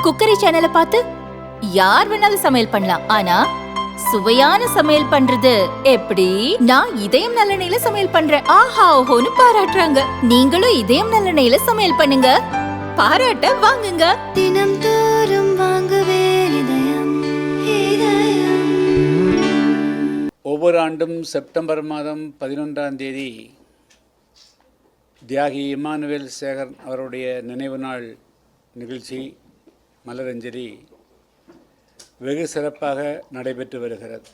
Cookery சேனலை பார்த்து யார் வேணாலும் சமையல் பண்ணலாம். ஆனா சுவையான சமையல் பண்றது எப்படி? நான் இதயம் நல்லெண்ணெயில சமையல் பண்றேன். ஆஹா ஓஹோன்னு பாராட்டுறாங்க. நீங்களும் இதயம் நல்லெண்ணெயில சமையல் பண்ணுங்க, பாராட்ட வாங்குங்க. தினம் தோறும் வாங்குவே இதயம் இதயம். ஒவ்வொரு ஆண்டும் செப்டம்பர் மாதம் 11ஆம் தேதி தியாகி இமானுவேல் சேகர் அவருடைய நினைவு நாள் நிகழ்ச்சி மலரஞ்சலி வெகு சிறப்பாக நடைபெற்று வருகிறது.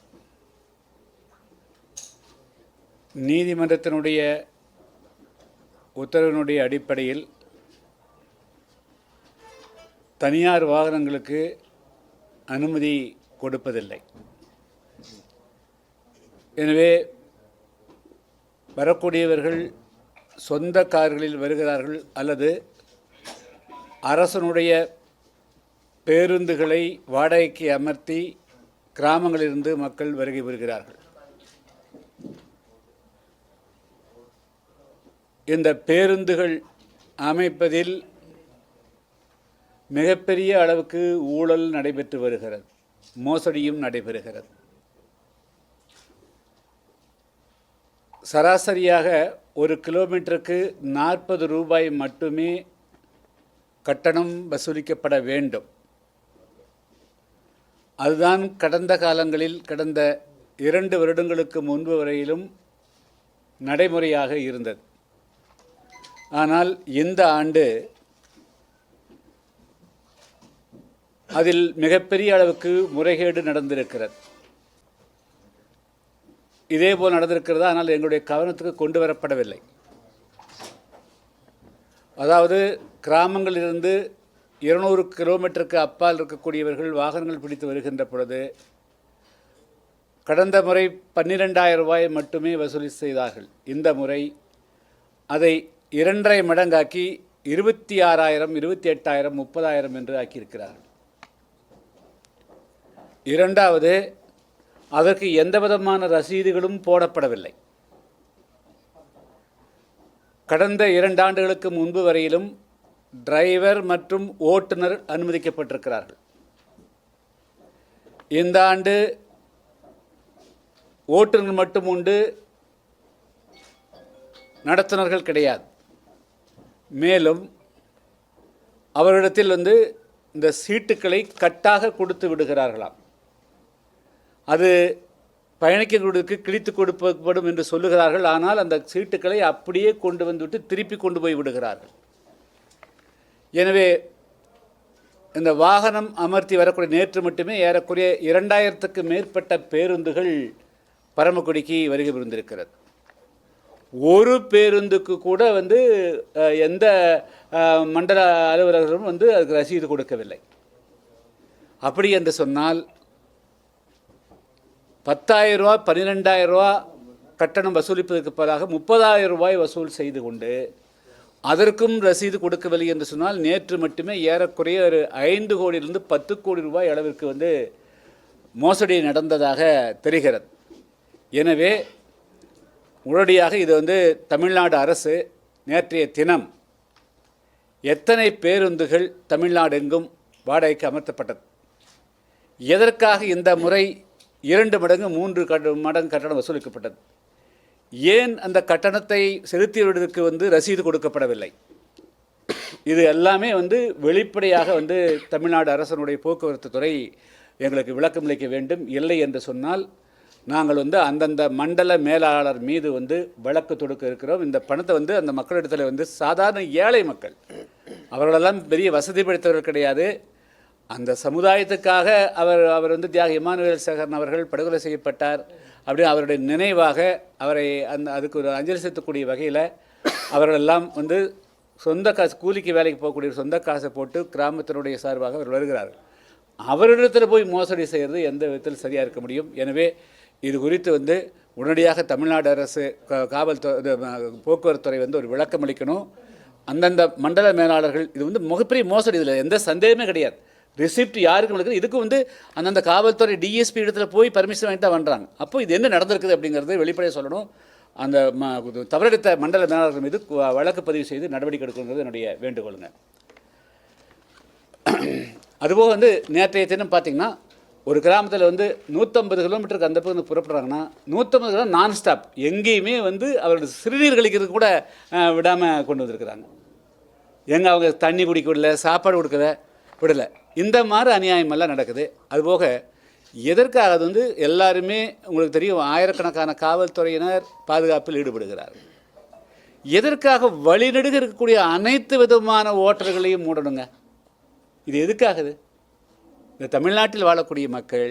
நீதிமன்றத்தினுடைய உத்தரவினுடைய அடிப்படையில் தனியார் வாகனங்களுக்கு அனுமதி கொடுப்பதில்லை. எனவே வரக்கூடியவர்கள் சொந்த கார்களில் வருகிறார்கள் அல்லது அரசனுடைய பேருந்துகளை வாடகைக்கு அமர்த்தி கிராமங்களிலிருந்து மக்கள் வருகை பெறுகிறார்கள். இந்த பேருந்துகள் அமைப்பதில் மிகப்பெரிய அளவுக்கு ஊழல் நடைபெற்று வருகிறது, மோசடியும் நடைபெறுகிறது. சராசரியாக ஒரு கிலோமீட்டருக்கு 40 ரூபாய் மட்டுமே கட்டணம் வசூலிக்கப்பட வேண்டும். அதுதான் கடந்த காலங்களில் கடந்த 2 வருடங்களுக்கு முன்பு வரையிலும் நடைமுறையாக இருந்தது. ஆனால் இந்த ஆண்டு அதில் மிகப்பெரிய அளவுக்கு முறைகேடு நடந்திருக்கிறது. இதேபோல் நடந்திருக்கிறதா? ஆனால் எங்களுடைய கவனத்துக்கு கொண்டு வரப்படவில்லை. அதாவது கிராமங்களிலிருந்து 200 கிலோமீட்டருக்கு அப்பால் இருக்கக்கூடியவர்கள் வாகனங்கள் பிடித்து வருகின்ற பொழுது கடந்த முறை 12,000 ரூபாய் மட்டுமே வசூல் செய்தார்கள். இந்த முறை அதை 2.5 மடங்காக்கி 26,000, 28,000, 30,000 என்று ஆக்கியிருக்கிறார்கள். இரண்டாவது, அதற்கு எந்த விதமான ரசீதுகளும் போடப்படவில்லை. கடந்த 2 ஆண்டுகளுக்கு முன்பு வரையிலும் டிரைவர் மற்றும் ஓட்டுநர் அனுமதிக்கப்பட்டிருக்கிறார்கள். இந்த ஆண்டு ஓட்டுநர் மட்டும் உண்டு, நடத்துனர்கள் கிடையாது. மேலும் அவரிடத்தில் இந்த சீட்டுக்களை கட்டாக கொடுத்து விடுகிறார்களாம். அது பயணிக்கிறவர்களுக்கு கிழித்து கொடுக்கப்படும் என்று சொல்லுகிறார்கள். ஆனால் அந்த சீட்டுக்களை அப்படியே கொண்டு வந்துவிட்டு திருப்பி கொண்டு போய் விடுகிறார்கள். எனவே இந்த வாகனம் அமர்த்தி வரக்கூடிய நேற்று மட்டுமே ஏறக்குறைய 2000க்கு மேற்பட்ட பேருந்துகள் பரமக்குடிக்கு வருகை புரிந்திருக்கிறது. ஒரு பேருந்துக்கு கூட எந்த மண்டல அலுவலர்களும் அதுக்கு ரசீது கொடுக்கவில்லை. அப்படி என்று சொன்னால் 10,000 ரூபா 12,000 ரூபா கட்டணம் வசூலிப்பதற்கு பதிலாக 30,000 ரூபாய் வசூல் செய்து கொண்டு அதற்கும் ரசீது கொடுக்கவில்லை என்று சொன்னால் நேற்று மட்டுமே ஏறக்குறைய ஒரு 5 கோடியிலிருந்து 10 கோடி ரூபாய் அளவிற்கு மோசடி நடந்ததாக தெரிகிறது. எனவே உடனடியாக இது தமிழ்நாடு அரசு நேற்றைய தினம் எத்தனை பேருந்துகள் தமிழ்நாடு எங்கும் வாடகைக்கு அமர்த்தப்பட்டது, எதற்காக இந்த முறை 2 மடங்கு 3 மடங்கு கட்டணம் வசூலிக்கப்பட்டது, ஏன் அந்த கட்டணத்தை செலுத்தியவர்களுக்கு ரசீது கொடுக்கப்படவில்லை, இது எல்லாமே வெளிப்படையாக தமிழ்நாடு அரசனுடைய போக்குவரத்து துறை எங்களுக்கு விளக்கமளிக்க வேண்டும். இல்லை என்று சொன்னால் நாங்கள் அந்தந்த மண்டல மேலாளர் மீது வழக்கு தொடுக்க இருக்கிறோம். இந்த பணத்தை அந்த மக்களிடத்தில் சாதாரண ஏழை மக்கள், அவர்களெல்லாம் பெரிய வசதி படைத்தவர்கள் கிடையாது. அந்த சமுதாயத்துக்காக அவர் தியாகி இமானுவேல் சேகரன் அவர்கள் படுகொலை செய்யப்பட்டார். அப்படி அவருடைய நினைவாக அவரை அதுக்கு ஒரு அஞ்சலி செலுத்தக்கூடிய வகையில் அவர்களெல்லாம் சொந்த காசு, கூலிக்கு வேலைக்கு போகக்கூடிய சொந்த காசை போட்டு கிராமத்தினுடைய சார்பாக அவர் வருகிறார்கள். அவரிடத்தில் போய் மோசடி செய்கிறது எந்த விதத்தில் சரியாக இருக்க முடியும்? எனவே இது குறித்து உடனடியாக தமிழ்நாடு அரசு காவல்துறை போக்குவரத்துறை ஒரு விளக்கம் அளிக்கணும். அந்தந்த மண்டல மேலாளர்கள் இது மிகப்பெரிய மோசடி, இதில் எந்த சந்தேகமே கிடையாது. ரிசிப்ட் யாருக்கும் இருக்குது. இதுக்கு அந்தந்த காவல்துறை டிஎஸ்பி இடத்துல போய் பர்மிஷன் வாங்கிட்டு தான் பண்ணுறாங்க. அப்போ இது என்ன நடந்திருக்குது அப்படிங்கிறது வெளிப்படையாக சொல்லணும். அந்த தவறெடுத்த மண்டல மேலாளர்கள் மீது வழக்கு பதிவு செய்து நடவடிக்கை எடுக்கணுங்கிறது என்னுடைய வேண்டுகோளுங்க. அதுபோக வந்து நேற்றைய தினம் பார்த்திங்கன்னா ஒரு கிராமத்தில் வந்து 150 கிலோமீட்டருக்கு அந்த பக்கம் புறப்படுறாங்கன்னா 150 கிலோ நான் ஸ்டாப் எங்கேயுமே வந்து அவரோட சிறுநீர் கழிக்கிறதுக்கு கூட விடாமல் கொண்டு வந்திருக்கிறாங்க. எங்கே அவங்க தண்ணி குடிக்க விடல, சாப்பாடு கொடுக்கல விடலை. இந்த மாதிரி அநியாயமெல்லாம் நடக்குது. அதுபோக எதற்காக அது வந்து எல்லாருமே உங்களுக்கு தெரியும், ஆயிரக்கணக்கான காவல்துறையினர் பாதுகாப்பில் ஈடுபடுகிறார்கள். எதற்காக வழிநெடுக இருக்கக்கூடிய அனைத்து விதமான ஓட்டர்களையும் மூடணுங்க? இது எதுக்காகுது? இந்த தமிழ்நாட்டில் வாழக்கூடிய மக்கள்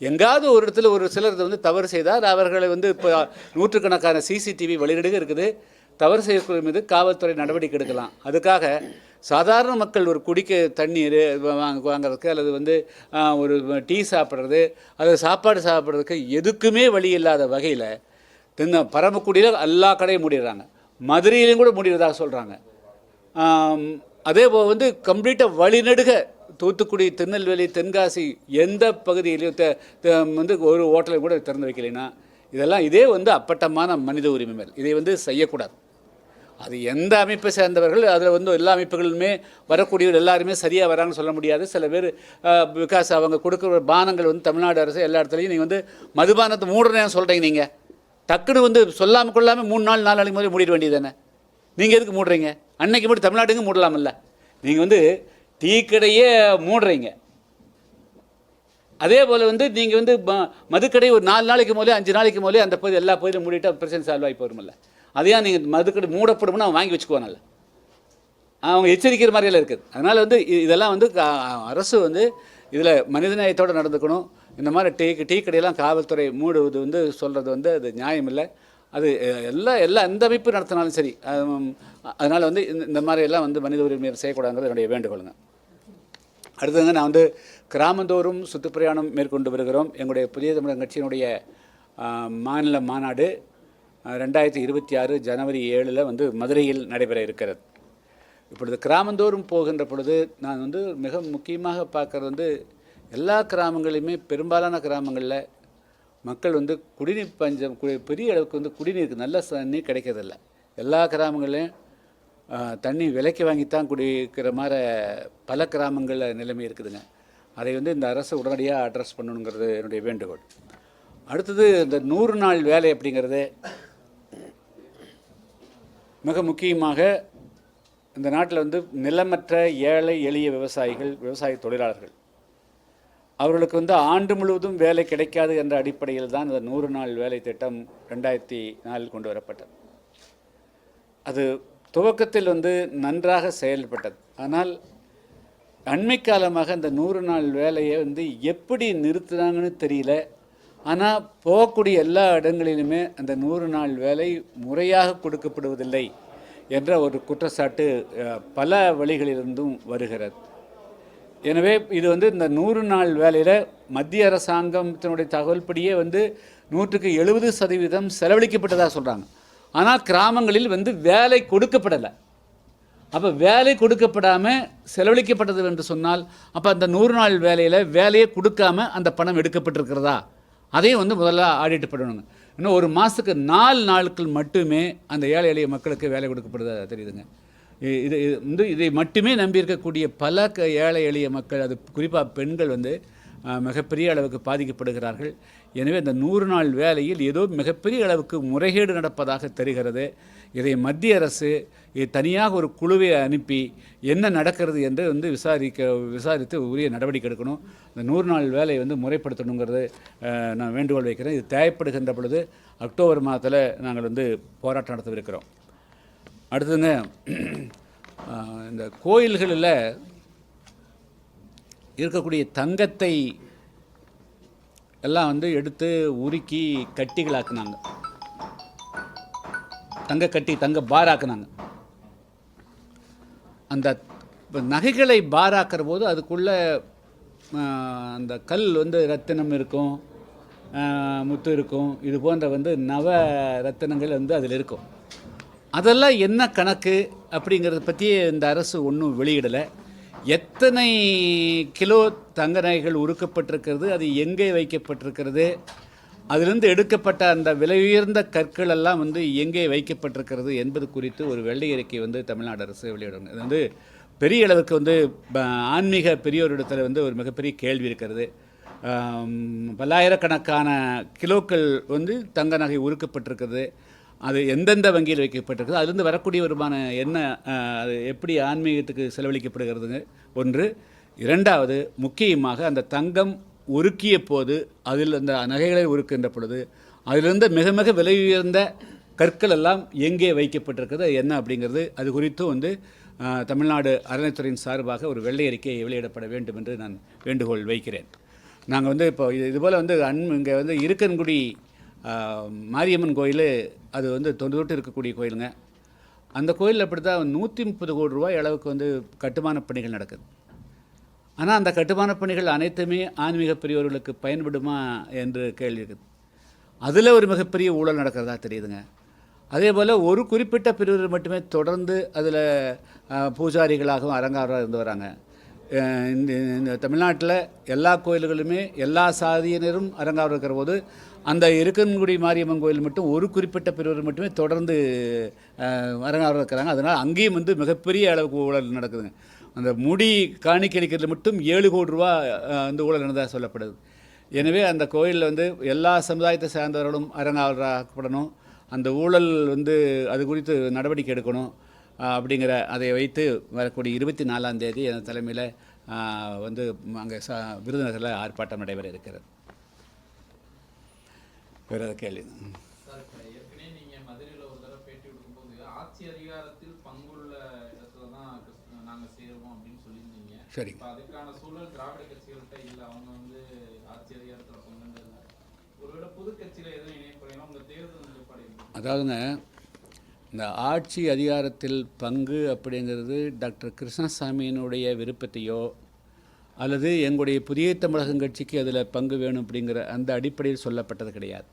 எங்காவது ஒரு இடத்துல ஒரு சிலர் வந்து தவறு செய்தால் அவர்களை வந்து இப்போ நூற்றுக்கணக்கான சிசிடிவி வழிநெடுக இருக்குது, தவறு செய்யக்கூடிய மீது காவல்துறை நடவடிக்கை எடுக்கலாம். அதுக்காக சாதாரண மக்கள் ஒரு குடிக்க தண்ணீர் வாங்கிறதுக்கு அல்லது வந்து ஒரு டீ சாப்பிட்றது அல்லது சாப்பாடு சாப்பிட்றதுக்கு எதுக்குமே வழி இல்லாத வகையில் பரமக்குடியில் எல்லா கடையும் மூடிடுறாங்க, மதுரையிலையும் கூட மூடிடுறதாக சொல்கிறாங்க. அதே போல் வந்து கம்ப்ளீட்டாக வழிநெடுக தூத்துக்குடி, திருநெல்வேலி, தென்காசி எந்த பகுதியிலையும் வந்து ஒரு ஹோட்டலையும் கூட திறந்து வைக்கலைன்னா இதெல்லாம் இதே வந்து அப்பட்டமான மனித உரிமை மேல். இதை வந்து செய்யக்கூடாது. அது எந்த அமைப்பை சேர்ந்தவர்கள், அதில் வந்து எல்லா அமைப்புகளுமே வரக்கூடியவர் எல்லாருமே சரியாக வராங்கன்னு சொல்ல முடியாது. சில பேர் பிகாஸ் அவங்க கொடுக்குற பானங்கள் வந்து தமிழ்நாடு அரசு எல்லா இடத்துலையும் நீங்கள் வந்து மதுபானத்தை மூடுறேன்னு சொல்கிறீங்க. நீங்கள் டக்குன்னு வந்து சொல்லாமல் கொள்ளாமல் 3 நாள் 4 நாளைக்கு முதல்ல மூடிட வேண்டியது தானே. நீங்கள் எதுக்கு மூடுறீங்க? அன்னைக்கு மட்டும் தமிழ்நாட்டுக்கு மூடலாமில்ல. நீங்கள் வந்து டீ கடையே மூடுறீங்க. அதே போல் வந்து நீங்கள் வந்து மதுக்கடை ஒரு 4 நாளைக்கு முதலே 5 நாளைக்கு முதலே அந்த பகுதி எல்லா பகுதியும் மூடிட்டால் பிரச்சனை சால்வ் ஆகி போருமில்ல. அதையா நீங்கள் மதுக்கடை மூடப்படும்னு அவன் வாங்கி வச்சுக்குவானல்ல, அவங்க எச்சரிக்கிற மாதிரியெல்லாம் இருக்குது. அதனால் வந்து இதெல்லாம் வந்து அரசு வந்து இதில் மனிதநேயத்தோடு நடந்துக்கணும். இந்த மாதிரி டீ கடையெல்லாம் காவல்துறை மூடுவது வந்து சொல்கிறது வந்து அது நியாயம் இல்லை. அது எல்லா எந்த அமைப்பு நடத்தினாலும் சரி. அதனால் வந்து இந்த மாதிரியெல்லாம் வந்து மனித உரிமை செய்யக்கூடாதுங்கிறது என்னுடைய வேண்டுகோளுங்க. அடுத்ததுங்க, நான் வந்து கிராமந்தோறும் சுற்றுப்பிரயாணம் மேற்கொண்டு வருகிறோம். எங்களுடைய புதிய தமிழகம் கட்சியினுடைய மாநில மாநாடு 2026 ஜனவரி 7 வந்து மதுரையில் நடைபெற இருக்கிறது. இப்பொழுது கிராமந்தோறும் போகின்ற பொழுது நான் வந்து மிக முக்கியமாக பார்க்குறது வந்து எல்லா கிராமங்களையுமே, பெரும்பாலான கிராமங்களில் மக்கள் வந்து குடிநீர் பஞ்சம், பெரிய அளவுக்கு வந்து குடிநீருக்கு நல்ல தண்ணி கிடைக்கிறதில்ல. எல்லா கிராமங்களையும் தண்ணி விலைக்கு வாங்கித்தான் குடிக்கிற மாதிரி பல கிராமங்களில் நிலைமை இருக்குதுங்க. அதை வந்து இந்த அரசு உடனடியாக அட்ரஸ் பண்ணணுங்கிறது என்னுடைய வேண்டுகோள். அடுத்தது இந்த 100 நாள் வேலை அப்படிங்கிறது மிக முக்கியமாக இந்த நாட்டில் வந்து நிலமற்ற ஏழை எளிய விவசாயிகள், விவசாய தொழிலாளர்கள், அவர்களுக்கு வந்து ஆண்டு முழுவதும் வேலை கிடைக்காது என்ற அடிப்படையில் தான் இந்த 100 நாள் வேலை திட்டம் 2004 கொண்டு வரப்பட்டது. அது துவக்கத்தில் வந்து நன்றாக செயல்பட்டது. ஆனால் அண்மை காலமாக இந்த 100 நாள் வேலையை வந்து எப்படி நிறுத்துனாங்கன்னு தெரியல. ஆனால் போகக்கூடிய எல்லா இடங்களிலுமே அந்த 100 நாள் வேலை முறையாக கொடுக்கப்படுவதில்லை என்ற ஒரு குற்றச்சாட்டு பல வழிகளிலிருந்தும் வருகிறது. எனவே இது வந்து இந்த 100 நாள் வேலையில் மத்திய அரசாங்கத்தினுடைய தகவல்படியே வந்து 170% செலவழிக்கப்பட்டதாக சொல்கிறாங்க. ஆனால் கிராமங்களில் வந்து வேலை கொடுக்கப்படலை. அப்போ வேலை கொடுக்கப்படாமல் செலவழிக்கப்பட்டது என்று சொன்னால் அப்போ அந்த 100 நாள் வேலையில் வேலையை கொடுக்காமல் அந்த பணம் எடுக்கப்பட்டிருக்கிறதா, அதையும் வந்து முதல்ல ஆடிட்டு பண்ணணுங்க. இன்னும் ஒரு மாதத்துக்கு 4 நாட்கள் மட்டுமே அந்த ஏழை எளிய மக்களுக்கு வேலை கொடுக்கப்படுதா தெரியுதுங்க. இது வந்து இதை மட்டுமே நம்பியிருக்கக்கூடிய பல ஏழை எளிய மக்கள், அது குறிப்பாக பெண்கள் வந்து மிகப்பெரிய அளவுக்கு பாதிக்கப்படுகிறார்கள். எனவே இந்த 100 நாள் வேலையில் ஏதோ மிகப்பெரிய அளவுக்கு முறைகேடு நடப்பதாக தெரிகிறது. இதை மத்திய அரசு தனியாக ஒரு குழுவை அனுப்பி என்ன நடக்கிறது என்று வந்து விசாரித்து உரிய நடவடிக்கை எடுக்கணும். இந்த 100 நாள் வேலையை வந்து முறைப்படுத்தணுங்கிறது நான் வேண்டுகோள் வைக்கிறேன். இது தேவைப்படுகின்ற பொழுது அக்டோபர் மாதத்தில் நாங்கள் வந்து போராட்டம் நடத்தவிருக்கிறோம். அடுத்ததுங்க, இந்த கோயில்களில் இருக்கக்கூடிய தங்கத்தை எல்லாம் வந்து எடுத்து உருக்கி கட்டிகளாக்குனாங்க, தங்க பாராக்குனாங்க. அந்த நகைகளை பாராக்கிற போது அதுக்குள்ளே அந்த கல் வந்து ரத்தினம் இருக்கும், முத்து இருக்கும், இது போன்ற வந்து நவ ரத்தினங்கள் வந்து அதில் இருக்கும். அதெல்லாம் என்ன கணக்கு அப்படிங்கிறத பற்றி இந்த அரசு ஒன்றும் வெளியிடலை. எத்தனை கிலோ தங்க நகைகள் உருக்கப்பட்டிருக்கிறது, அது எங்கே வைக்கப்பட்டிருக்கிறது, அதிலிருந்து எடுக்கப்பட்ட அந்த விலை உயர்ந்த கற்கள் எல்லாம் வந்து எங்கே வைக்கப்பட்டிருக்கிறது என்பது குறித்து ஒரு வெள்ளை அறிக்கை வந்து தமிழ்நாடு அரசு வெளியிடணும். இது வந்து பெரிய அளவுக்கு வந்து ஆன்மீக பெரியோரிடத்தில் வந்து ஒரு மிகப்பெரிய கேள்வி இருக்கிறது. பல்லாயிரக்கணக்கான கிலோக்கள் வந்து தங்க நகை உருக்கப்பட்டிருக்கிறது. அது எந்தெந்த வங்கியில் வைக்கப்பட்டிருக்குது, அதுலேருந்து வரக்கூடிய வருமானம் என்ன, அது எப்படி ஆன்மீகத்துக்கு செலவழிக்கப்படுகிறதுங்க ஒன்று. இரண்டாவது, முக்கியமாக அந்த தங்கம் உருக்கிய போது அதில் அந்த நகைகளை உருக்கின்ற பொழுது அதிலிருந்து மிக மிக விலை உயர்ந்த கற்கள் எல்லாம் எங்கே வைக்கப்பட்டிருக்கிறது, என்ன அப்படிங்கிறது, அது குறித்தும் வந்து தமிழ்நாடு அறநிலைத்துறையின் சார்பாக ஒரு வெள்ளை அறிக்கை வெளியிடப்பட வேண்டும் என்று நான் வேண்டுகோள் வைக்கிறேன். நாங்கள் வந்து இப்போ இதுபோல் வந்து இங்கே வந்து இருக்கன்குடி மாரியம்மன் கோயில், அது வந்து தொன்று இருக்கக்கூடிய கோயிலுங்க. அந்த கோயிலில் அப்படி தான் 130 கோடி ரூபாய் அளவுக்கு வந்து கட்டுமானப் பணிகள் நடக்குது. ஆனால் அந்த கட்டுமானப் பணிகள் அனைத்துமே ஆன்மீக பெரியோர்களுக்கு பயன்படுமா என்று கேள்வி இருக்குது. அதில் ஒரு மிகப்பெரிய ஊழல் நடக்கிறதா தெரியுதுங்க. அதே போல் ஒரு குறிப்பிட்ட பிரிவினர் மட்டுமே தொடர்ந்து அதில் பூஜாரிகளாகவும் அலங்காரம் இருந்து வராங்க. இந்த தமிழ்நாட்டில் எல்லா கோயில்களுமே எல்லா சாதியினரும் அலங்காரம் இருக்கிற போது அந்த இருக்கன்குடி மாரியம்மன் கோயில் மட்டும் ஒரு குறிப்பிட்ட பிரிவினர் மட்டுமே தொடர்ந்து அலங்காரம் இருக்கிறாங்க. அதனால் அங்கேயும் வந்து மிகப்பெரிய அளவுக்கு ஊழல் நடக்குதுங்க. அந்த முடி காணிக்கழிக்கிறதுல மட்டும் 7 கோடி ரூபா வந்து ஊழல் நடந்ததாக சொல்லப்படுது. எனவே அந்த கோயிலில் வந்து எல்லா சமுதாயத்தை சார்ந்தவர்களும் அலங்காரப்படணும். அந்த ஊழல் வந்து அது குறித்து நடவடிக்கை எடுக்கணும் அப்படிங்கிற அதை வைத்து வரக்கூடிய 24ஆம் தேதி என் தலைமையில் வந்து அங்கே விருதுநகரில் ஆர்ப்பாட்டம் நடைபெற இருக்கிறது. வேறு எதாவது கேள்வி? ஏற்கனவே நீங்கள் மதுரையில் ஒரு தடவை பேட்டி கொடுக்கும்போது ஆட்சி அதிகாரத்தில் பங்குள்ள இடத்துல தான் நாங்கள் சேருவோம் அப்படின்னு சொல்லியிருந்தீங்க. சரி, இப்போ அதுக்கான சூழல் திராவிட கட்சிகள்கிட்ட இல்லை. அவங்க வந்து ஆட்சி அதிகாரத்தில் பங்குன்றது இல்லை. ஒருவேளை புது கட்சியில் எதுவும் இணையப்படுறீங்கன்னா உங்கள் தேர்தல் நிலைப்பாடு? அதாவதுங்க, இந்த ஆட்சி அதிகாரத்தில் பங்கு அப்படிங்கிறது டாக்டர் கிருஷ்ணசாமியினுடைய விருப்பத்தையோ அல்லது எங்களுடைய புதிய தமிழகம் கட்சிக்கு அதில் பங்கு வேணும் அப்படிங்கிற அந்த அடிப்படையில் சொல்லப்பட்டது கிடையாது.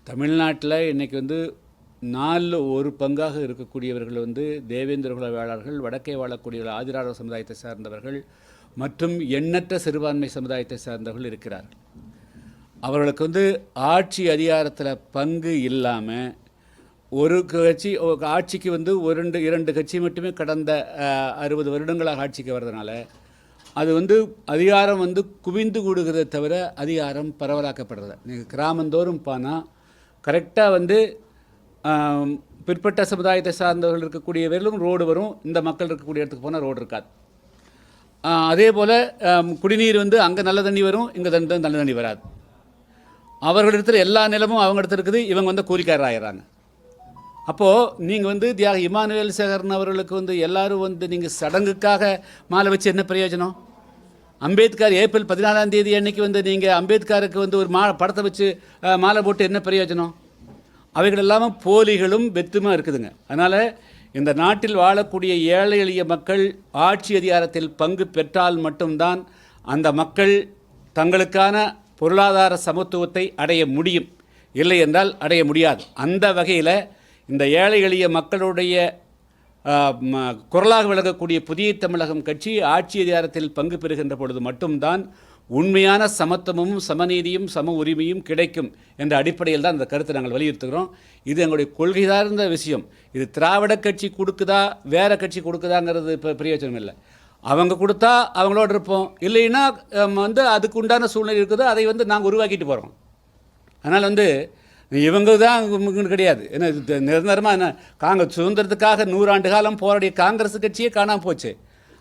தமிழ்நாட்டில் இன்றைக்கி வந்து 4 பங்காக இருக்கக்கூடியவர்கள் வந்து தேவேந்திர குல வேளாளர்கள், வடக்கே வாழக்கூடிய ஆதிராவிட சமுதாயத்தை சார்ந்தவர்கள் மற்றும் எண்ணற்ற சிறுபான்மை சமுதாயத்தை சார்ந்தவர்கள் இருக்கிறார்கள். அவர்களுக்கு வந்து ஆட்சி அதிகாரத்தில் பங்கு இல்லாமல் ஒரு கட்சி ஆட்சிக்கு வந்து 2 கட்சி மட்டுமே கடந்த 60 வருடங்களாக ஆட்சிக்கு வர்றதுனால அது வந்து அதிகாரம் வந்து குவிந்து கூடுகிறத தவிர அதிகாரம் பரவலாக்கப்படுறது. நீங்கள் கிராமந்தோறும் போனால் கரெக்டாக வந்து பிற்பட்ட சமுதாயத்தை சார்ந்தவர்கள் இருக்கக்கூடியவர்களும் ரோடு வரும், இந்த மக்கள் இருக்கக்கூடிய இடத்துக்கு போனால் ரோடு இருக்காது. அதே போல் குடிநீர் வந்து அங்கே நல்ல தண்ணி வரும், இங்கே நல்ல தண்ணி வராது. அவர்களிடத்தில் எல்லா நிலமும் அவங்க இடத்துல இருக்குது, இவங்க வந்து கூலிக்காரர் ஆகிறாங்க. அப்போது நீங்கள் வந்து தியாக இமானுவேல் சேகரன் அவர்களுக்கு வந்து எல்லோரும் வந்து நீங்கள் சடங்குக்காக மாலை வச்சு என்ன பிரயோஜனம்? அம்பேத்கர் ஏப்ரல் 14ஆம் தேதி அன்னைக்கு வந்து நீங்கள் அம்பேத்கருக்கு வந்து ஒரு படத்தை வச்சு மாலை போட்டு என்ன பிரயோஜனம்? அவைகள் எல்லாமே போலிகளும் வெத்துமாக இருக்குதுங்க. அதனால் இந்த நாட்டில் வாழக்கூடிய ஏழை எளிய மக்கள் ஆட்சி அதிகாரத்தில் பங்கு பெற்றால் மட்டும்தான் அந்த மக்கள் தங்களுக்கான பொருளாதார சமத்துவத்தை அடைய முடியும், இல்லை என்றால் அடைய முடியாது. அந்த வகையில் இந்த ஏழை எளிய மக்களுடைய குரலாக விளங்கக்கூடிய புதிய தமிழகம் கட்சி ஆட்சி அதிகாரத்தில் பங்கு பெறுகின்ற பொழுது மட்டும்தான் உண்மையான சமத்துவமும் சமநீதியும் சம உரிமையும் கிடைக்கும் என்ற அடிப்படையில் தான் இந்த கருத்தை நாங்கள் வலியுறுத்துகிறோம். இது எங்களுடைய கொள்கை சார்ந்த விஷயம். இது திராவிட கட்சி கொடுக்குதா வேறு கட்சி கொடுக்குதாங்கிறது இப்போ பிரயோஜனம் இல்லை. அவங்க கொடுத்தா அவங்களோட இருப்போம், இல்லைன்னா வந்து அதுக்கு உண்டான சூழ்நிலை இருக்குது, அதை வந்து நாங்கள் உருவாக்கிட்டு போகிறோம். அதனால் வந்து இவங்க தான் கிடையாது. ஏன்னா நிரந்தரமாக என்ன காங்கிரஸ் சுதந்திரத்துக்காக 100 ஆண்டு காலம் போராடிய காங்கிரஸ் கட்சியே காணாமல் போச்சு.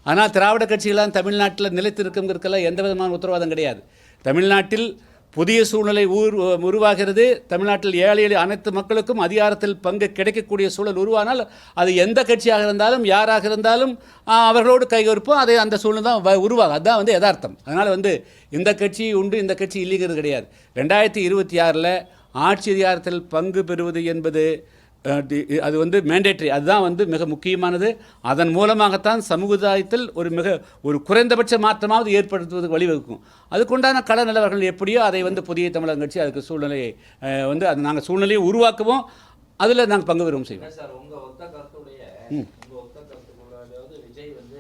ஆனால் திராவிட கட்சிகளாம் தமிழ்நாட்டில் நிலைத்திருக்குங்கிறதுக்கெல்லாம் எந்த விதமான உத்தரவாதம் கிடையாது. தமிழ்நாட்டில் புதிய சூழ்நிலை உருவாகிறது. தமிழ்நாட்டில் ஏழை அனைத்து மக்களுக்கும் அதிகாரத்தில் பங்கு கிடைக்கக்கூடிய சூழல் உருவானால் அது எந்த கட்சியாக இருந்தாலும் யாராக இருந்தாலும் அவர்களோடு கைகோர்ப்போம். அதை அந்த சூழ்நிலை தான் உருவாகும். அதுதான் வந்து யதார்த்தம். அதனால் வந்து இந்த கட்சி உண்டு இந்த கட்சி இல்லைங்கிறது கிடையாது. 2026 ஆட்சி அதிகாரத்தில் பங்கு பெறுவது என்பது அது வந்து மேண்டேட்ரி, அதுதான் வந்து மிக முக்கியமானது. அதன் மூலமாகத்தான் சமுதாயத்தில் ஒரு குறைந்தபட்ச மாற்றமாவது ஏற்படுத்துவதற்கு வழிவகுக்கும். அதுக்குண்டான கள நிலவரங்கள் எப்படியோ அதை வந்து புதிய தமிழகம் கட்சி அதுக்கு சூழ்நிலையை வந்து அது நாங்கள் சூழ்நிலையை உருவாக்குவோம், அதில் நாங்கள் பங்கு பெறுவோம் செய்வோம். சார், உங்கள் ஒத்த கருத்துடைய விஜய் வந்து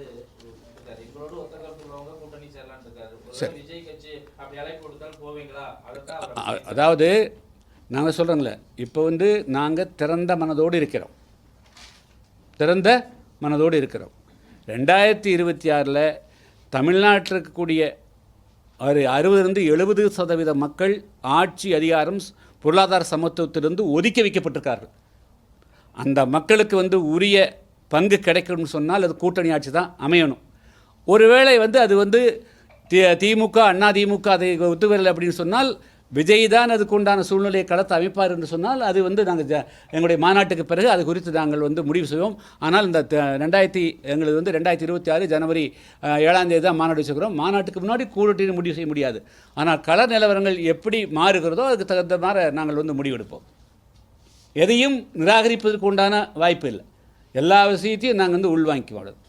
எங்களோட ஒத்த கருத்துள்ளவங்க கூட்டணி சேரலான்னு இருக்காரு. விஜய் கட்சி அப்படி அழைப்பு கொடுத்தாலும் போவீங்களா? அதாவது நாங்கள் சொல்கிறோங்களே, இப்போ வந்து நாங்கள் திறந்த மனதோடு இருக்கிறோம். 2026 தமிழ்நாட்டில் இருக்கக்கூடிய ஒரு 60-70% மக்கள் ஆட்சி அதிகாரம் பொருளாதார சமத்துவத்திலிருந்து ஒதுக்கி வைக்கப்பட்டிருக்கார்கள். அந்த மக்களுக்கு வந்து உரிய பங்கு கிடைக்கணும்னு சொன்னால் அது கூட்டணி ஆட்சி தான் அமையணும். ஒருவேளை வந்து அது வந்து திமுக அதிமுக அதை ஒத்துவரலை அப்படின்னு சொன்னால் விஜய் தான் அதுக்கு உண்டான சூழ்நிலையை களத்தை அமைப்பார் என்று சொன்னால் அது வந்து நாங்கள் எங்களுடைய மாநாட்டுக்கு பிறகு அது குறித்து நாங்கள் வந்து முடிவு செய்வோம். ஆனால் இந்த எங்களுக்கு வந்து 2026 ஜனவரி 7ஆம் தேதி தான் மாநாடு வச்சுக்கிறோம். மாநாட்டுக்கு முன்னாடி கூட்டணி முடிவு செய்ய முடியாது. ஆனால் கள நிலவரங்கள் எப்படி மாறுகிறதோ அதுக்கு தகுந்த மாதிரி நாங்கள் வந்து முடிவெடுப்போம். எதையும் நிராகரிப்பதற்கு உண்டான வாய்ப்பு இல்லை. எல்லா விஷயத்தையும் நாங்கள் வந்து உள்வாங்கிக்குவோம்.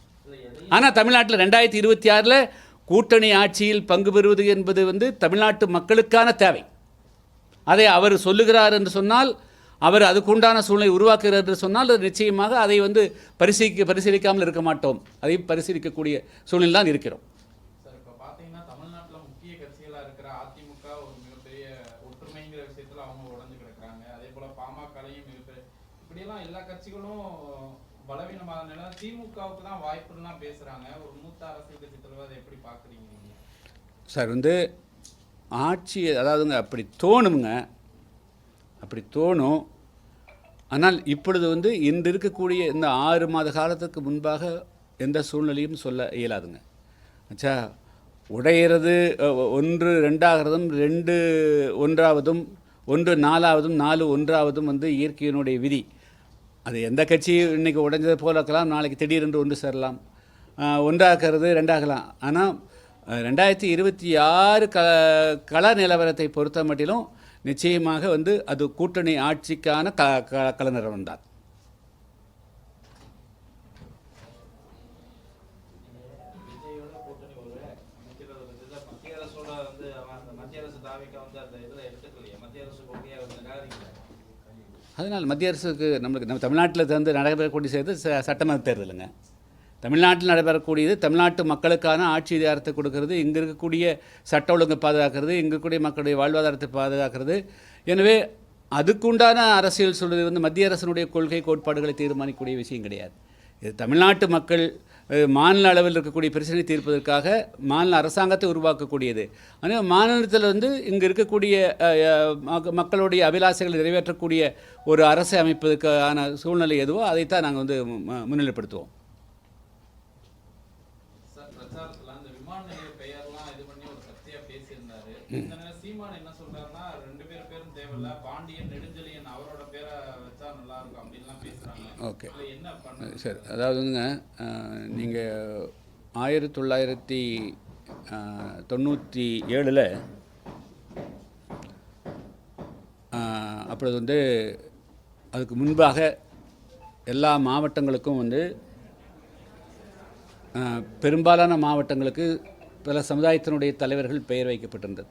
ஆனால் தமிழ்நாட்டில் 2026 கூட்டணி ஆட்சியில் பங்கு பெறுவது என்பது வந்து தமிழ்நாட்டு மக்களுக்கான தேவை. அதை அவர் சொல்லுகிறார் என்று சொன்னால், அவர் அதுக்குண்டான சூழ்நிலை உருவாக்குகிறார் என்று சொன்னால் அது நிச்சயமாக அதை வந்து பரிசீலிக்காமல் இருக்க மாட்டோம். அதை பரிசீலிக்கக்கூடிய சூழ்நிலை தான் இருக்கிறோம். சார், இப்போ பார்த்தீங்கன்னா தமிழ்நாட்டில் முக்கிய கட்சிகளாக இருக்கிற அதிமுக ஒரு மிகப்பெரிய ஒற்றுமைங்கிற விஷயத்தில் அவங்க உடஞ்சு கிடக்குறாங்க. அதே போல் பாமகலையும் மிகப்பெரிய இப்படியெல்லாம் எல்லா கட்சிகளும் பலவீனமான நிலை. திமுகவுக்கு தான் வாய்ப்புலாம் பேசுகிறாங்க. ஒரு மூத்த அரசியல் கட்சி தலைவர் அதை எப்படி பார்க்குறீங்க? சார் வந்து ஆட்சி அதாவதுங்க அப்படி தோணுங்க, அப்படி தோணும். ஆனால் இப்பொழுது வந்து இன்று இருக்கக்கூடிய இந்த 6 மாத காலத்துக்கு முன்பாக எந்த சூழ்நிலையும் சொல்ல இயலாதுங்க. ஆச்சா, உடையிறது 1 2ஆகிறதும் 2 1ஆவதும் 1 4ஆவதும் 4 1ஆவதும் வந்து இயற்கையினுடைய விதி. அது எந்த கட்சி இன்றைக்கி உடைஞ்சது போல இருக்கலாம், நாளைக்கு திடீரென்று ஒன்று சேரலாம், ஒன்றாகிறது 2ஆகலாம். ஆனால் 2026 கள நிலவரத்தை பொறுத்த மட்டிலும் நிச்சயமாக வந்து அது கூட்டணி ஆட்சிக்கான கள நிலவரம் தான். அதனால் மத்திய அரசுக்கு நம்ம தமிழ்நாட்டில் வந்து நடைபெறக்கூடிய செய்து சட்டமன்ற தேர்தலுங்க. தமிழ்நாட்டில் நடைபெறக்கூடியது தமிழ்நாட்டு மக்களுக்கான ஆட்சி அதிகாரத்தை கொடுக்கறது, இங்கே இருக்கக்கூடிய சட்ட ஒழுங்கை பாதுகாக்கிறது, இங்கே இருக்கக்கூடிய மக்களுடைய வாழ்வாதாரத்தை பாதுகாக்கிறது. எனவே அதுக்குண்டான அரசியல் சொல்வது வந்து மத்திய அரசினுடைய கொள்கை கோட்பாடுகளை தீர்மானிக்கக்கூடிய விஷயம் கிடையாது. இது தமிழ்நாட்டு மக்கள் மாநில அளவில் இருக்கக்கூடிய பிரச்சனை தீர்ப்பதற்காக மாநில அரசாங்கத்தை உருவாக்கக்கூடியது. ஆனால் மாநிலத்தில் வந்து இங்கே இருக்கக்கூடிய மக்களுடைய அபிலாஷைகளை நிறைவேற்றக்கூடிய ஒரு அரசை அமைப்பதற்கான சூழ்நிலை எதுவோ அதைத்தான் நாங்கள் வந்து முன்னிலைப்படுத்துவோம். சார், பிரச்சாரத்தில் அந்த விமான நிலைய பெயர்லாம் இது பண்ணி ஒரு சர்ச்சையாக பேசியிருந்தாரு. இந்த நேரம் சீமான் என்ன சொல்றாருன்னா 2 பேரும் தேவையில்ல, பாண்டியன் நெடுஞ்செழியன் அவரோட பேரை வச்சா நல்லா இருக்கும் அப்படின்லாம் பேசுறாங்க. ஓகே, என்ன பண்ண சரி. அதாவதுங்க நீங்கள் 1997 அப்பொழுது வந்து அதுக்கு முன்பாக எல்லா மாவட்டங்களுக்கும் வந்து பெரும்பாலான மாவட்டங்களுக்கு பல சமுதாயத்தினுடைய தலைவர்கள் பெயர் வைக்கப்பட்டிருந்தது.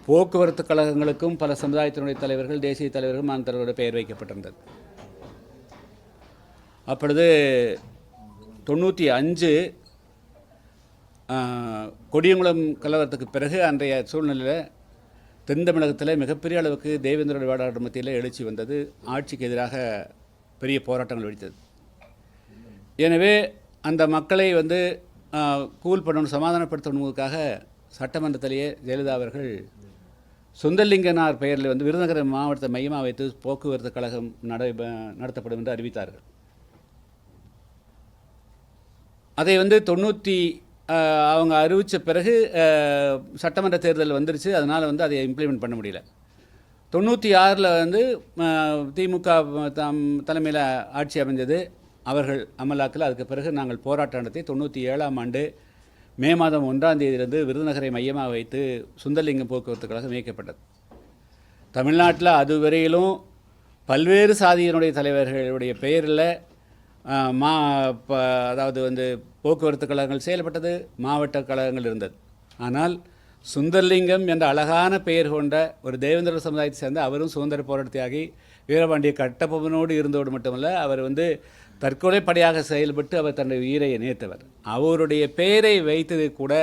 போக்குவரத்து கழகங்களுக்கும் பல சமுதாயத்தினுடைய தலைவர்கள், தேசிய தலைவர்கள், மாநில தலைவரோட பெயர் வைக்கப்பட்டிருந்தது. அப்பொழுது 95 கொடியங்குளம் கலவரத்துக்கு பிறகு அன்றைய சூழ்நிலையில் தென் தமிழகத்தில் மிகப்பெரிய அளவுக்கு தேவேந்திர வேளாளர் மத்தியில் எழுச்சி வந்தது. ஆட்சிக்கு எதிராக பெரிய போராட்டங்கள் வெடித்தது. எனவே அந்த மக்களை வந்து கூல் பண்ணணும், சமாதானப்படுத்தணுங்கிறதுக்காக சட்டமன்றத்திலேயே ஜெயலலிதா அவர்கள் சுந்தரலிங்கனார் பெயரில் வந்து விருதுநகர் மாவட்டத்தை மையமாக வைத்து போக்குவரத்து கழகம் நடத்தப்படும் என்று அறிவித்தார்கள். அதை வந்து அவங்க அறிவித்த பிறகு சட்டமன்ற தேர்தல் வந்துருச்சு. அதனால் வந்து அதை இம்ப்ளிமெண்ட் பண்ண முடியல. 96 வந்து திமுக தலைமையில் ஆட்சி அமைஞ்சது. அவர்கள் அமலாக்கல். அதுக்கு பிறகு நாங்கள் போராட்டம் நடத்தி 97ஆம் ஆண்டு மே மாதம் 1ஆம் தேதியிலிருந்து விருதுநகரை மையமாக வைத்து சுந்தரலிங்கம் போக்குவரத்து கழகம் இயக்கப்பட்டது. தமிழ்நாட்டில் அதுவரையிலும் பல்வேறு சாதியினுடைய தலைவர்களுடைய பெயரில் அதாவது வந்து போக்குவரத்து கழகங்கள் செயல்பட்டது, மாவட்ட கழகங்கள் இருந்தது. ஆனால் சுந்தரலிங்கம் என்ற அழகான பெயர் கொண்ட ஒரு தேவேந்திர சமுதாயத்தை சேர்ந்த அவரும் சுதந்திர போராட்ட தியாகி வீரபாண்டிய கட்டபொம்மனோடு இருந்தோடு மட்டுமல்ல, அவர் வந்து தற்கொலை படையாக செயல்பட்டு அவர் தன்னுடைய உயிரை நேர்த்தவர். அவருடைய பெயரை வைத்தது கூட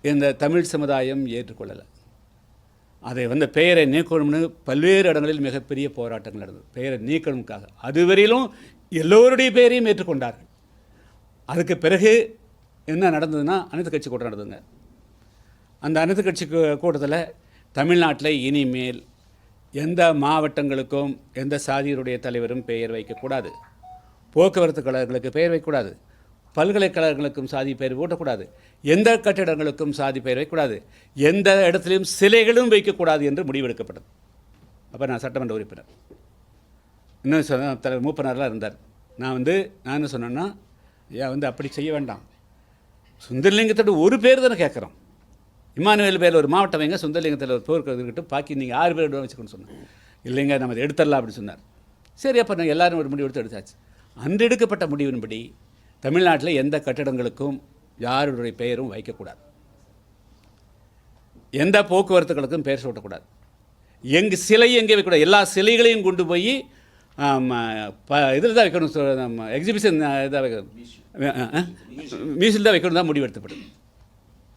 இந்த தமிழ் சமுதாயம் ஏற்றுக்கொள்ளலை. அதை வந்து பெயரை நீக்கணும்னு பல்வேறு இடங்களில் மிகப்பெரிய போராட்டங்கள் நடந்தது பெயரை நீக்கணுக்காக. அதுவரையிலும் எல்லோருடைய பெயரையும் ஏற்றுக்கொண்டார்கள். அதுக்கு பிறகு என்ன நடந்ததுன்னா அனைத்து கட்சி கூட்டம் நடந்ததுங்க. அந்த அனைத்து கட்சி கூட்டத்தில் தமிழ்நாட்டில் இனிமேல் எந்த மாவட்டங்களுக்கும் எந்த சாதியினுடைய தலைவரும் பெயர் வைக்கக்கூடாது, போக்குவரத்து கழகங்களுக்கு பெயர் வைக்கக்கூடாது, பல்கலைக்கழகங்களுக்கும் சாதி பெயர் போட்டக்கூடாது, எந்த கட்டிடங்களுக்கும் சாதி பெயர் வைக்கக்கூடாது, எந்த இடத்துலையும் சிலைகளும் வைக்கக்கூடாது என்று முடிவெடுக்கப்பட்டது. அப்போ நான் சட்டமன்ற உறுப்பினர், இன்னும் தலைவர் மூப்பனாரெலாம் இருந்தார். நான் என்ன சொன்னேன்னா, ஏன் அப்படி செய்ய வேண்டாம், சுந்தரலிங்கத்தோட ஒரு பேர் தானே கேட்குறோம், இமானுவேல் பேரில் ஒரு மாவட்டம் வைங்க, சுந்தரலிங்கத்தில் ஒரு பேர் இருக்கட்டும், பாக்கி நீங்கள் 6 பேர் வச்சுக்கணும்னு சொன்னேன். இல்லைங்க நம்ம அதை எடுத்துடலாம் அப்படின்னு சொன்னார். சரி, அப்போ நான் எல்லோரும் ஒரு முடிவு எடுத்தாச்சு. அன்று எடுக்கப்பட்ட முடிவின்படி தமிழ்நாட்டில் எந்த கட்டிடங்களுக்கும் யாருடைய பெயரும் வைக்கக்கூடாது, எந்த போக்குவரத்துகளுக்கும் பெயர் சூட்டக்கூடாது, சிலை எங்கே வைக்கக்கூடாது, எல்லா சிலைகளையும் கொண்டு போய் இதில் தான் வைக்கணும், நம்ம எக்ஸிபிஷன் இதாக வைக்கணும், மியூசியம் தான் வைக்கணும் தான் முடிவெடுக்கப்பட்டது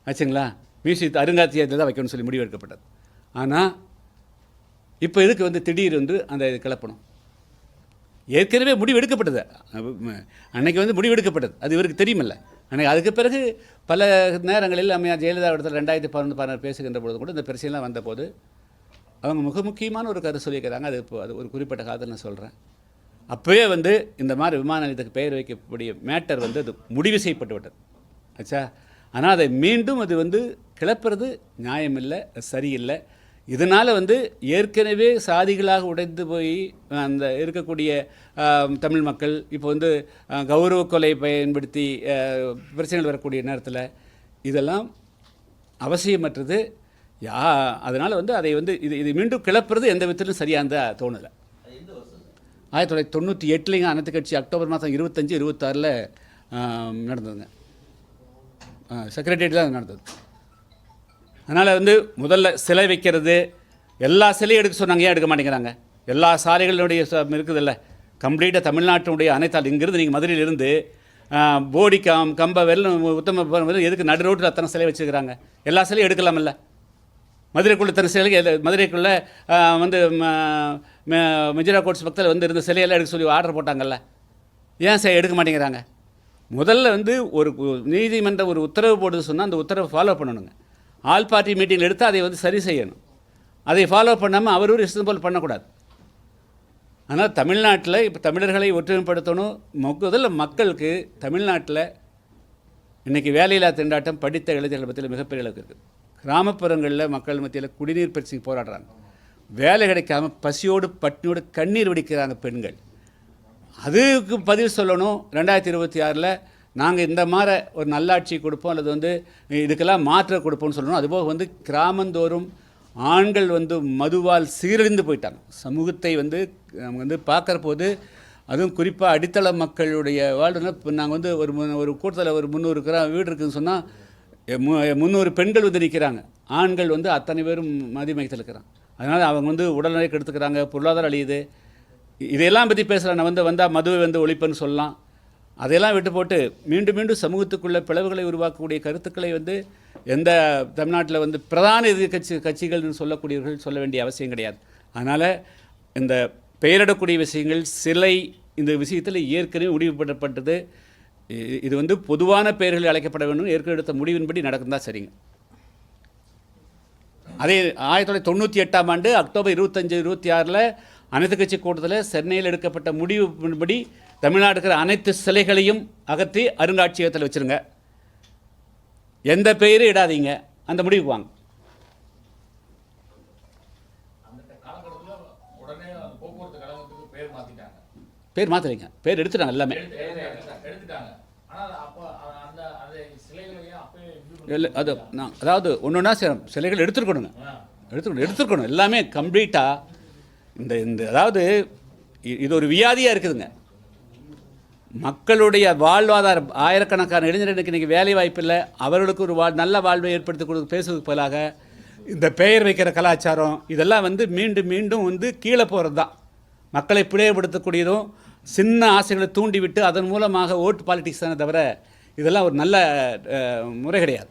ஆச்சுங்களா. மியூசியத்தை அருங்காட்சியகத்தில் தான் வைக்கணும்னு சொல்லி முடிவெடுக்கப்பட்டது. ஆனால் இப்போ இதுக்கு திடீர் அந்த இது கிளப்பணும். ஏற்கனவே முடிவெடுக்கப்பட்டது, அன்னைக்கு முடிவெடுக்கப்பட்டது, அது இவருக்கு தெரியுமில்ல. அன்றைக்கி அதுக்கு பிறகு பல நேரங்களில் அம்மையார் ஜெயலலிதா இடத்துல 2011 பேசுகின்ற பொழுது கூட இந்த பிரச்சனைலாம் வந்தபோது அவங்க முக்கியமான ஒரு கருத்து சொல்லியிருக்கிறாங்க. அது ஒரு குறிப்பிட்ட காலத்தில் நான் சொல்கிறேன். அப்போவே இந்த மாதிரி விமான நிலையத்துக்கு பெயர் வைக்கக்கூடிய மேட்டர் அது முடிவு செய்யப்பட்டு விட்டது ஆச்சா. ஆனால் அதை மீண்டும் அது கிளப்புறது நியாயமில்லை, சரியில்லை. இதனால் ஏற்கனவே சாதிகளாக உடைந்து போய் அந்த இருக்கக்கூடிய தமிழ் மக்கள் இப்போ கௌரவ கொலை பயன்படுத்தி பிரச்சனைகள் வரக்கூடிய நேரத்தில் இதெல்லாம் அவசியமற்றது. அதனால் அதை இது மீண்டும் கிளப்புறது எந்த விதத்திலும் சரியானதா தோணலை. 1998 அனைத்து கட்சி அக்டோபர் மாதம் 25, 26 நடந்ததுங்க. செக்ரட்டரியேட் தான் நடந்தது. அதனால் முதல்ல சிலை வைக்கிறது, எல்லா சிலையும் எடுக்க சொன்னாங்க, ஏன் எடுக்க மாட்டேங்கிறாங்க? எல்லா சாலைகளுடைய இருக்குதில்ல, கம்ப்ளீட்டாக தமிழ்நாட்டினுடைய அனைத்தால் இங்கிருந்து நீங்கள் மதுரையிலிருந்து போடி கம்ப வெள்ளம் உத்தம எதுக்கு நடு ரோட்டில் அத்தனை சிலை வச்சுருக்கிறாங்க? எல்லா சிலையும் எடுக்கலாமில்ல? மதுரைக்குள்ளே இத்தனை சிலைக்கு மதுரைக்குள்ளே மெஜிரா கோட்ஸ் பக்கத்தில் இருந்த சிலையெல்லாம் எடுக்க சொல்லி ஆர்டர் போட்டாங்கல்ல, ஏன் எடுக்க மாட்டேங்கிறாங்க? முதல்ல ஒரு நீதிமன்றம் ஒரு உத்தரவு போடுது சொன்னால் அந்த உத்தரவை ஃபாலோ பண்ணணுங்க. ஆல் பார்ட்டி மீட்டிங்கில் எடுத்து அதை சரி செய்யணும். அதை ஃபாலோ பண்ணாமல் அவர் இஷ்டம் போல் பண்ணக்கூடாது. ஆனால் தமிழ்நாட்டில் இப்போ தமிழர்களை ஒற்றுமைப்படுத்தணும். முதல்ல மக்களுக்கு தமிழ்நாட்டில் இன்றைக்கி வேலையில்லா திண்டாட்டம் படித்த இளைஞர்கள் மத்தியில் மிகப்பெரிய அளவுக்கு இருக்குது. கிராமப்புறங்களில் மக்கள் மத்தியில் குடிநீர் பிரச்சனை போராடுறாங்க, வேலை கிடைக்காம பசியோடு பட்டினியோடு கண்ணீர் வடிக்கிறாங்க பெண்கள். அதுக்கு பதில் சொல்லணும். 2026 நாங்கள் இந்த மாதிரி ஒரு நல்லாட்சி கொடுப்போம், அல்லது இதுக்கெல்லாம் மாற்ற கொடுப்போம்னு சொல்லணும். அதுபோக கிராமந்தோறும் ஆண்கள் மதுவால் சீரழிந்து போயிட்டாங்க. சமூகத்தை நம்ம பார்க்குற போது, அதுவும் குறிப்பாக அடித்தள மக்களுடைய வாழ்வு. இப்போ நாங்கள் ஒரு கூட்டத்தில் ஒரு 300 வீடு இருக்குதுன்னு சொன்னால் 300 பெண்கள் நிற்கிறாங்க, ஆண்கள் அத்தனை பேரும் மதிமயத்தில் இருக்கிறாங்க. அதனால் அவங்க உடல்நிலை கெடுத்துக்கிறாங்க, பொருளாதாரம் அழியுது. இதையெல்லாம் பற்றி பேசுகிறேன். நான் வந்தால் மதுவை ஒழிப்புன்னு சொல்லலாம். அதையெல்லாம் விட்டு போட்டு மீண்டும் மீண்டும் சமூகத்துக்குள்ள பிளவுகளை உருவாக்கக்கூடிய கருத்துக்களை எந்த தமிழ்நாட்டில் பிரதான கட்சிகள்னு சொல்லக்கூடியவர்கள் சொல்ல வேண்டிய அவசியம் கிடையாது. அதனால் இந்த பெயரிடக்கூடிய விஷயங்கள், சிலை, இந்த விஷயத்தில் ஏற்கனவே முடிவுபட்டது. இது பொதுவான பெயர்களில் அழைக்கப்பட வேண்டும். ஏற்கனவே எடுத்த முடிவின்படி நடக்கும் தான் சரிங்க. அதே 1998 அக்டோபர் 25, 26 அனைத்து கட்சி கூட்டத்தில் சென்னையில் எடுக்கப்பட்ட முடிவுபடி தமிழ்நாடு இருக்கிற அனைத்து சிலைகளையும் அகற்றி அருங்காட்சியகத்தில் வச்சுருங்க, எந்த பெயரும் இடாதீங்க, அந்த முடிவுக்கு வாங்க. பேர் மாற்றலைங்க, பேர் எடுத்துட்டாங்க, எல்லாமே அதாவது ஒன்றுன்னா சிலைகள் எடுத்துருக்கணும் எல்லாமே கம்ப்ளீட்டாக. இந்த அதாவது இது ஒரு வியாதியாக இருக்குதுங்க. மக்களுடைய வாழ்வாதாரம், ஆயிரக்கணக்கான இளைஞர்களுக்கு இன்றைக்கி வேலை வாய்ப்பு இல்லை, அவர்களுக்கு ஒரு நல்ல வாழ்வை ஏற்படுத்தி கொடுத்து பேசுவதற்கு பதிலாக இந்த பெயர் வைக்கிற கலாச்சாரம் இதெல்லாம் மீண்டும் மீண்டும் கீழே போகிறது தான். மக்களை பிழைப்படுத்தக்கூடியதும், சின்ன ஆசைகளை தூண்டிவிட்டு அதன் மூலமாக ஓட்டு பாலிட்டிக்ஸ் தானே தவிர இதெல்லாம் ஒரு நல்ல முறை கிடையாது.